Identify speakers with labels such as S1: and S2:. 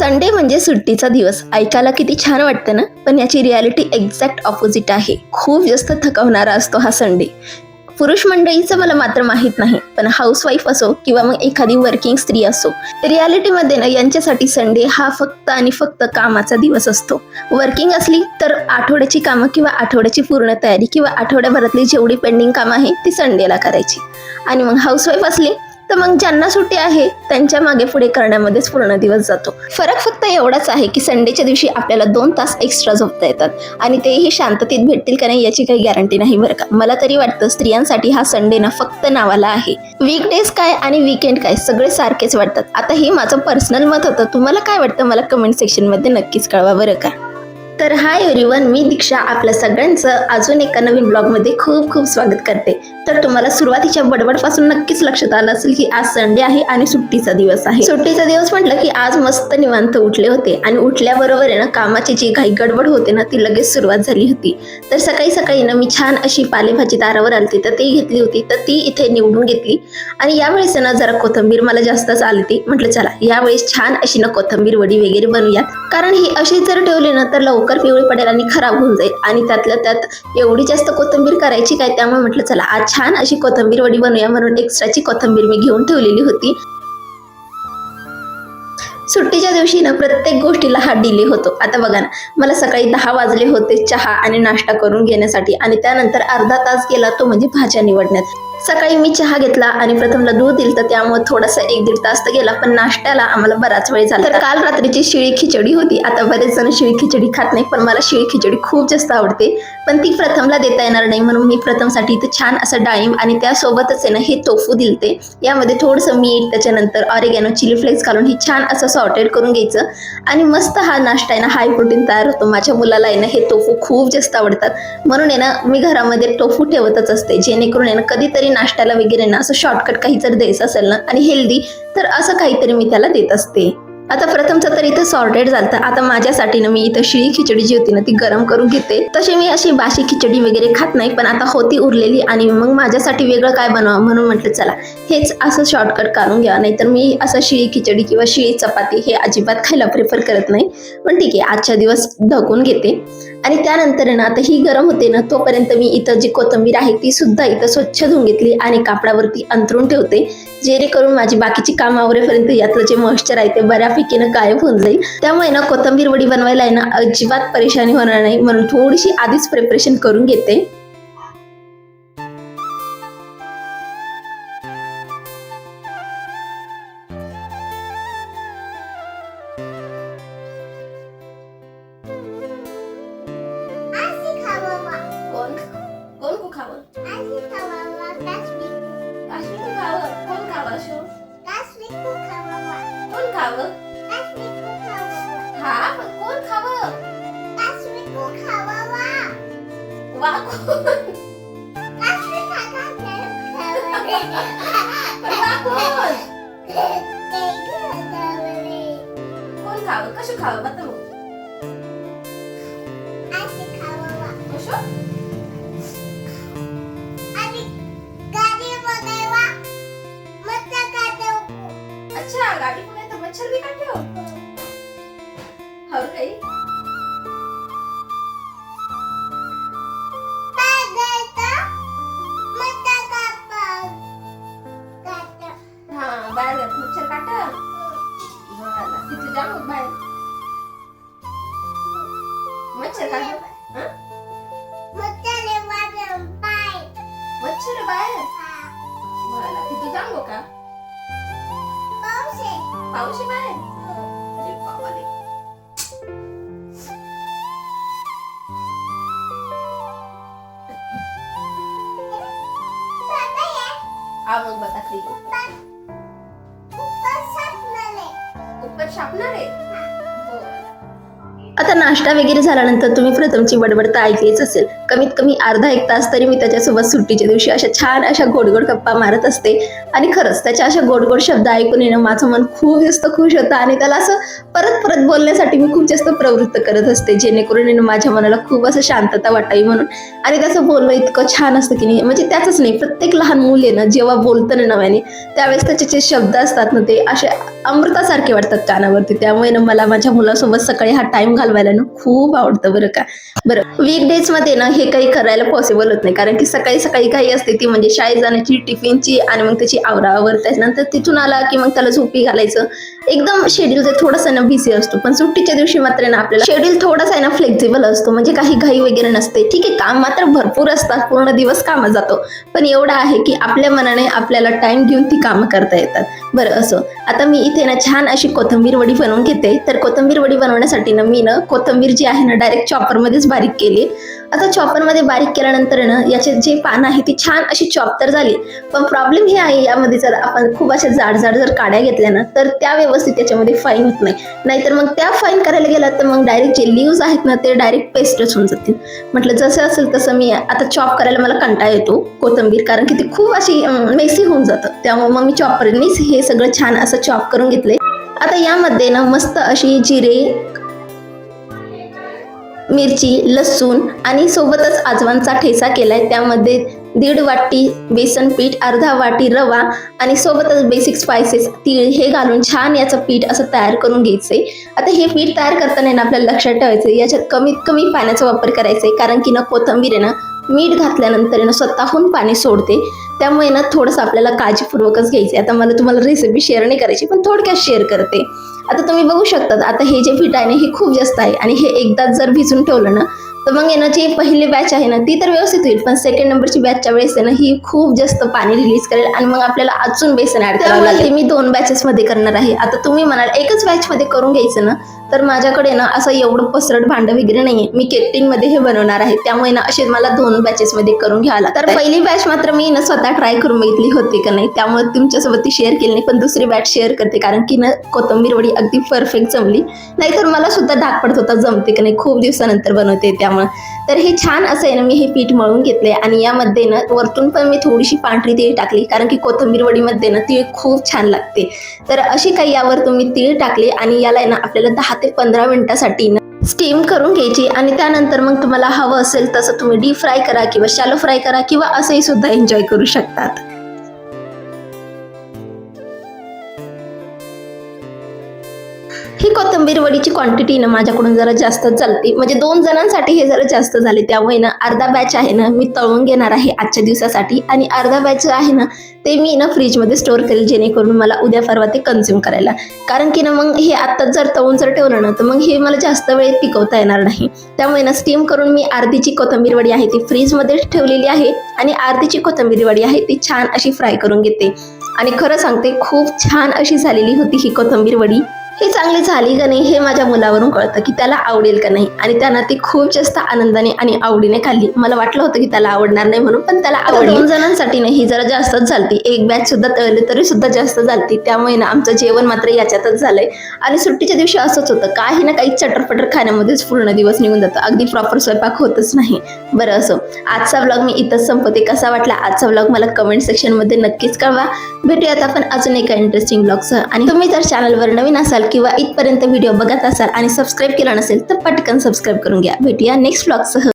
S1: Sunday म्हणजे सुट्टीचा दिवस. ऐकायला किती छान वाटतं ना, पण याची रियालिटी एक्झॅक्ट ऑपोजिट आहे. खूप जास्त थकवणारा असतो हा संडे. पुरुष मंडळीचं मला मात्र माहीत नाही, पण हाऊसवाईफ असो किंवा मग एखादी वर्किंग स्त्री असो, रियालिटीमध्ये ना यांच्यासाठी संडे हा फक्त आणि फक्त कामाचा दिवस असतो. वर्किंग असली तर आठवड्याची कामं किंवा आठवड्याची पूर्ण तयारी किंवा आठवड्याभरातली जेवढी पेंडिंग कामं आहे ती संडेला करायची. आणि मग हाऊसवाईफ असली तर मग ज्यांना सुट्टी आहे त्यांच्या मागे पुढे करण्यामध्येच पूर्ण दिवस जातो. फरक फक्त एवढाच आहे की संडेच्या दिवशी आपल्याला 2 तास एक्स्ट्रा झोपता येतात आणि तेही शांततेत भेटतील का नाही याची काही गॅरंटी नाही बरं का. मला तरी वाटतं स्त्रियांसाठी हा संडे ना फक्त नावाला आहे. वीकडेज काय आणि वीकेंड काय सगळे सारखेच वाटतात. आता हे माझं पर्सनल मत होतं. तुम्हाला काय वाटतं मला कमेंट सेक्शनमध्ये नक्कीच कळवा बरं का. तर हाय एव्हरीवन, मी दीक्षा आपल्या सगळ्यांचं अजून एका नवीन ब्लॉगमध्ये खूप खूप स्वागत करते. तर तुम्हाला सुरुवातीच्या बडबडपासून नक्कीच लक्षात आलं असेल की आज संडे आहे आणि सुट्टीचा दिवस आहे. सुट्टीचा दिवस म्हटलं की आज मस्त निवांत उठले होते आणि उठल्याबरोबर आहे ना कामाची जी काही गडबड होते ना ती लगेच सुरुवात झाली होती. तर सकाळी सकाळी ना मी छान अशी पालेभाजी दारावर आलती तर ती घेतली होती, तर ती इथे निवडून घेतली. आणि यावेळेस ना जरा कोथिंबीर मला जास्तच आली ती. म्हटलं चला यावेळेस छान अशी ना कोथिंबीर वडी वगैरे बनवूयात, कारण ही अशी जर ठेवली ना तर लवकर पिवळी पडेल आणि खराब होऊन जाईल. आणि त्यातल्या त्यात एवढी जास्त कोथिंबीर करायची काय, त्यामुळे म्हटलं चला आज छान अशी कोथिंबीर वडी बनवूया म्हणून एक्स्ट्राची कोथिंबीर मी घेऊन ठेवलेली होती. सुट्टीच्या दिवशी ना प्रत्येक गोष्टीला हा डिले होतो. आता बघा ना, मला सकाळी 10 वाजले होते चहा आणि नाश्ता करून घेण्यासाठी आणि त्यानंतर अर्धा तास गेला तो म्हणजे भाज्या निवडण्यात. सकाळी मी चहा घेतला आणि प्रथमला दूध दिलं तर त्यामुळे थोडासा 1-1.5 तास तर गेला, पण नाश्त्याला आम्हाला बराच वेळ झाला. तर काल रात्रीची शिळी खिचडी होती. आता बरेच जण शिळी खिचडी खात नाही, पण मला शिळी खिचडी खूप जास्त आवडते, पण ती प्रथमला देता येणार नाही म्हणून मी प्रथमसाठी इथं छान असं डाळिंब आणि त्यासोबतच आहे ना हे टोफू दिलते. यामध्ये थोडंसं मीठ, त्याच्यानंतर ऑरेगॅनो, चिली फ्लेक्स घालून ही छान असं सॉर्टेड करून घ्यायचं आणि मस्त हा नाश्ता आहे ना हाय प्रोटीन तयार होतो. माझ्या मुलाला आहे ना हे टोफू खूप जास्त आवडतात, म्हणून आहे ना मी घरामध्ये टोफू ठेवतच असते, जेणेकरून आहे ना कधीतरी नाश्त्याला वगैरे ना असं शॉर्टकट काही जर द्यायचं असेल ना आणि हेल्दी, तर असं काहीतरी मी त्याला देत असते. आता प्रथमचं तर इथं सॉर्टेड झालं. आता माझ्यासाठी ना मी इथं शिळी खिचडी जी होती ना ती गरम करून घेते. तशी मी अशी बाशी खिचडी वगैरे खात नाही, पण आता होती उरलेली आणि मग माझ्यासाठी वेगळं काय बनवा म्हणून म्हटलं चला हेच असं शॉर्टकट काढून घ्या. नाहीतर मी असं शिळी खिचडी किंवा शिळी चपाती हे अजिबात खायला प्रेफर करत नाही, पण ठीक आहे आजच्या दिवस ढकून घेते. आणि त्यानंतर ना आता ही गरम होते ना तोपर्यंत मी इथं जी कोथिंबीर आहे ती सुद्धा इथं स्वच्छ धुवून घेतली आणि कापडावरती अंथरून ठेवते, जेणेकरून माझी बाकीची कामं आवरेपर्यंत यातलं जे मॉइश्चर आहे ते बऱ्यापैकी ना गायब होऊन जाईल. त्यामुळे ना कोथिंबीर वडी बनवायला आहे ना अजिबात परेशानी होणार नाही, म्हणून थोडीशी आधीच प्रिपरेशन करून घेते. कसं खावं बता मग. अच्छा गाडी पुढे तर मच्छर भी काढते हो. हो काही बाहेर मच्छर काढता तिथे जा मग बाहेर मच्छर काढ. मच्छर बाहेर मला तिथे जाऊ का पाऊस बाहेर. अरे बाबा रे. मग बता खाली ऊपर छापणार आहे. आता नाश्ता वगैरे झाल्यानंतर तुम्ही प्रथमची बडबड तर ऐकलीच असेल. कमीत कमी अर्धा एक तास तरी मी त्याच्यासोबत सुट्टीच्या दिवशी अशा छान अशा गोड गोड गप्पा मारत असते. आणि खरंच त्याच्या अशा गोड गोड शब्द ऐकून येणं माझं मन खूप जास्त खुश होतं आणि त्याला असं परत परत बोलण्यासाठी मी खूप जास्त प्रवृत्त करत असते, जेणेकरून येणं माझ्या मनाला खूप असं शांतता वाटावी म्हणून. आणि त्याचं बोलणं इतकं छान असतं की नाही, म्हणजे त्याचंच नाही, प्रत्येक लहान मुल आहे ना जेव्हा बोलतं ना नव्याने त्यावेळेस त्याचे जे शब्द असतात ना ते असे अमृतासारखे वाटतात कानावरती. त्यामुळे ना मला माझ्या मुलासोबत सकाळी हा टाइम घालवायला ना खूप आवडतं बरं का. बरं, वीकडेज मध्ये ना हे काही करायला पॉसिबल होत नाही, कारण की सकाळी सकाळी काही असते ती म्हणजे शाळेत जाण्याची, टिफिनची आणि मग त्याची आवरावर. त्याच्यानंतर तिथून आला की मग त्याला झोपी घालायचं. एकदम शेड्यूल जे थोडंसं ना बिझी असतो. पण सुट्टीच्या दिवशी मात्र ना आपल्याला शेड्यूल थोडासा आहे ना फ्लेक्झिबल असतो, म्हणजे काही घाई वगैरे नसते. ठीक आहे, काम मात्र भरपूर असतात, पूर्ण दिवस कामात जातो, पण एवढं आहे की आपल्या मनाने आपल्याला टाइम घेऊन ती कामं करता येतात. बरं, असं आता मी इथे ना छान अशी कोथिंबीर वडी बनवून घेते. तर कोथिंबीर वडी बनवण्यासाठी ना मी ना कोथिंबीर जी आहे ना डायरेक्ट चॉपरमध्येच बारीक केली. आता चॉपरमध्ये बारीक केल्यानंतर ना याचे जे पानं आहे ती छान अशी चॉप तर झाली. पण प्रॉब्लेम हे आहे यामध्ये, जर आपण खूप अशा जाड जाड जर काड्या घेतल्या ना तर त्या व्यवस्थित त्याच्यामध्ये फाईन होत नाही. नाहीतर मग त्या फाईन करायला गेला तर मग डायरेक्ट जे लीव्स आहेत ना ते डायरेक्ट पेस्टच होऊन जातील. म्हटलं जसं असेल तसं मी आता चॉप करायला मला कंटाळा येतो कोथिंबीर, कारण की ती खूप अशी मेसी होऊन जातं. त्यामुळे मग मी चॉपरनीच हे सगळं छान असं चॉप करून घेतले. आता यामध्ये ना मस्त अशी जिरे, मिरची, लसूण आणि सोबतच आजवांचा ठेचा केलाय. त्यामध्ये 1.5 वाटी बेसन पीठ, अर्धा वाटी रवा आणि सोबतच बेसिक स्पायसेस तीळ हे घालून छान याचं पीठ असं तयार करून घ्यायचंय. आता हे पीठ तयार करताना ना आपल्याला लक्षात ठेवायचं याच्यात कमीत कमी पाण्याचा वापर करायचा आहे, कारण की ना कोथिंबीर आहे ना मीठ घातल्यानंतर ना स्वतःहून पाणी सोडते. त्यामुळे ना थोडंसं आपल्याला काळजीपूर्वकच घ्यायचं. आता मला तुम्हाला रेसिपी शेअर नाही करायची, पण थोडक्यात शेअर करते. आता तुम्ही बघू शकता, आता हे जे पीठ आहे ना हे खूप जास्त आहे आणि हे एकदाच जर भिजून ठेवलं ना तर मग ना जी पहिली बॅच आहे ना ती तर व्यवस्थित होईल, पण सेकंड नंबरची बॅचच्या वेळेस आहे ना ही खूप जास्त पाणी रिलीज करेल आणि मग आपल्याला अजून बेसन ऍड करावं लागेल. मी 2 बॅचेस मध्ये करणार आहे. आता तुम्ही म्हणाल एकच बॅच मध्ये करून घ्यायचं ना, तर माझ्याकडे ना असं एवढं पसरट भांडं वगैरे नाहीये. मी केटलिन मध्ये हे बनवणार आहे, त्यामुळे ना असे मला 2 बॅचेस मध्ये करून घ्यावं लागतं. तर पहिली बॅच मात्र मी ना स्वतः ट्राय करून बघितली होती का नाही, त्यामुळे तुमच्यासोबत ती शेअर केली नाही. पण दुसरी बॅच शेअर करते, कारण की ना कोथिंबीर वडी अगदी परफेक्ट जमली. नाहीतर मला सुद्धा धाक पडत होता जमते का नाही, खूप दिवसानंतर बनवते त्यामुळे. तर हे छान असं आहे ना मी हे पीठ मळून घेतले आणि यामध्ये ना वरतून पण मी थोडीशी पांढरी तीळ टाकली, कारण की कोथिंबीर वडीमध्ये ना तीळ खूप छान लागते. तर अशी काही यावर तुम्ही तीळ टाकले आणि याला ना आपल्याला 10 ते 15 मिनिटासाठी ना स्टीम करून घ्यायची. आणि त्यानंतर मग तुम्हाला हवं असेल तसं तुम्ही डीप फ्राय करा किंवा शॅलो फ्राय करा किंवा असंही सुद्धा एन्जॉय करू शकतात. ही कोथिंबीर वडीची क्वांटिटी ना माझ्याकडून जरा जास्तच चालते, म्हणजे 2 जणांसाठी हे जरा जास्त झाले. त्यामुळे ना अर्धा बॅच आहे ना मी तळून घेणार आहे आजच्या दिवसासाठी आणि अर्धा बॅच आहे ना ते मी ना फ्रीजमध्ये स्टोअर करेल, जेणेकरून मला उद्या परवा ते कन्झ्युम करायला. कारण की ना मग हे आत्ताच जर तळून जर ठेवलं ना तर मग हे मला जास्त वेळ टिकवता येणार नाही. त्यामुळे ना स्टीम करून मी अर्धीची कोथिंबीर वडी आहे ती फ्रीजमध्ये ठेवलेली आहे आणि अर्धीची कोथिंबीर वडी आहे ती छान अशी फ्राय करून घेते. आणि खरं सांगते खूप छान अशी झालेली होती ही कोथिंबीर वडी. ही चांगली झाली का नाही हे माझ्या मुलावरून कळतं की त्याला आवडेल का नाही, आणि त्यानं ती खूप जास्त आनंदाने आणि आवडीने खाल्ली. मला वाटलं होतं की त्याला आवडणार नाही म्हणून, पण त्याला आवडली. 2 जणांसाठी नाही ही जरा जास्तच झालती. एक बॅच सुद्धा तळली तरी सुद्धा जास्त झालती. त्यामुळे ना आमचं जेवण मात्र याच्यातच झालंय. आणि सुट्टीच्या दिवशी असंच होतं, काही ना काही चटरपटर खाण्यामध्येच पूर्ण दिवस निघून जातं, अगदी प्रॉपर स्वयंपाक होतच नाही. बरं, असो आजचा व्लॉग मी इथंच संपवते. कसा वाटला आजचा व्लॉग मला कमेंट सेक्शन मध्ये नक्कीच कळवा. भेटूयात आपण अजून एका इंटरेस्टिंग व्लॉगसह. आणि तुम्ही जर चॅनलवर नवीन असाल किंवा इथपर्यंत व्हिडिओ बघत असाल आणि सबस्क्राईब केला नसेल तर पटकन सबस्क्राईब करून घ्या. भेटूया नेक्स्ट व्लॉगसह.